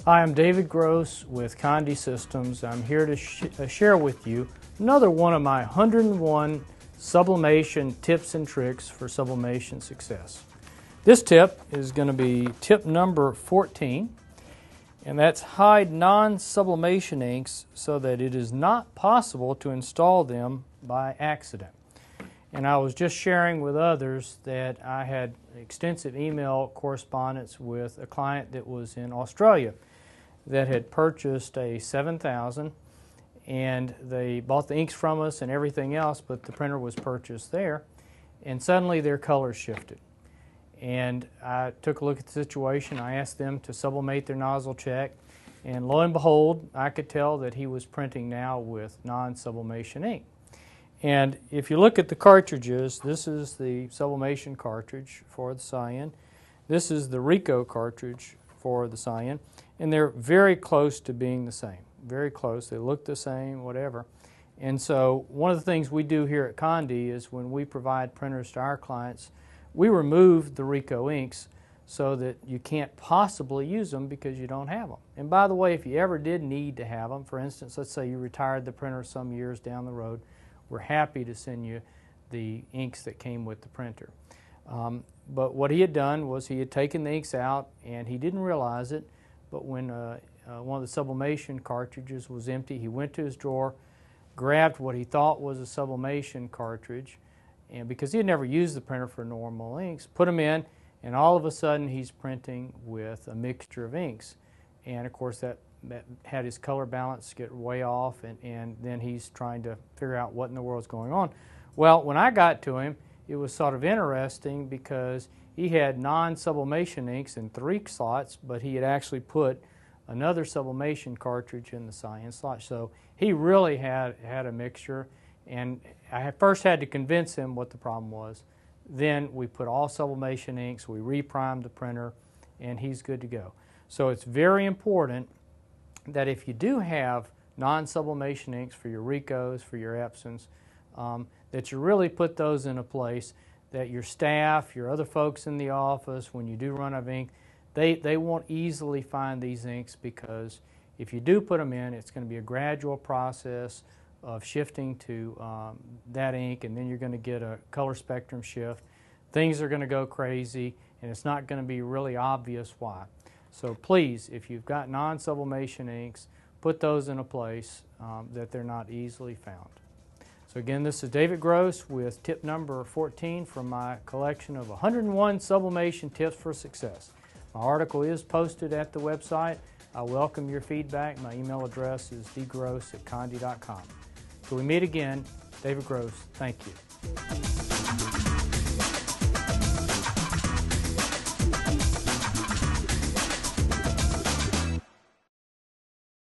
Hi, I'm David Gross with Condi Systems. I'm here to share with you another one of my 101 sublimation tips and tricks for sublimation success. This tip is going to be tip number 14, and that's hide non-sublimation inks so that it is not possible to install them by accident. And I was just sharing with others that I had extensive email correspondence with a client that was in Australia that had purchased a 7000, and they bought the inks from us and everything else, but the printer was purchased there, and suddenly their colors shifted. And I took a look at the situation. I asked them to sublimate their nozzle check, and lo and behold, I could tell that he was printing now with non-sublimation ink. And if you look at the cartridges, this is the sublimation cartridge for the cyan. This is the Rico cartridge for the cyan, and they're very close to being the same. Very close. They look the same, whatever. And so one of the things we do here at Condi is when we provide printers to our clients, we remove the Rico inks so that you can't possibly use them because you don't have them. And by the way, if you ever did need to have them, for instance, let's say you retired the printer some years down the road, we're happy to send you the inks that came with the printer. But what he had done was he had taken the inks out, and he didn't realize it, but when one of the sublimation cartridges was empty, he went to his drawer, grabbed what he thought was a sublimation cartridge, and because he had never used the printer for normal inks, put them in, and all of a sudden he's printing with a mixture of inks. And of course that had his color balance get way off, and then he's trying to figure out what in the world's going on. Well, when I got to him, it was sort of interesting because he had non-sublimation inks in 3 slots, but he had actually put another sublimation cartridge in the cyan slot. So he really had a mixture, and I first had to convince him what the problem was. Then we put all sublimation inks, we reprimed the printer, and he's good to go. So it's very important that if you do have non-sublimation inks for your Ricos, for your Epsons, that you really put those in a place that your staff, your other folks in the office, when you do run out of ink, they won't easily find these inks, because if you do put them in, it's going to be a gradual process of shifting to that ink, and then you're going to get a color spectrum shift. Things are going to go crazy, and it's not going to be really obvious why. So please, if you've got non-sublimation inks, put those in a place that they're not easily found. So again, this is David Gross with tip number 14 from my collection of 101 sublimation tips for success. My article is posted at the website. I welcome your feedback. My email address is dgross@condi.com. Till we meet again, David Gross, thank you.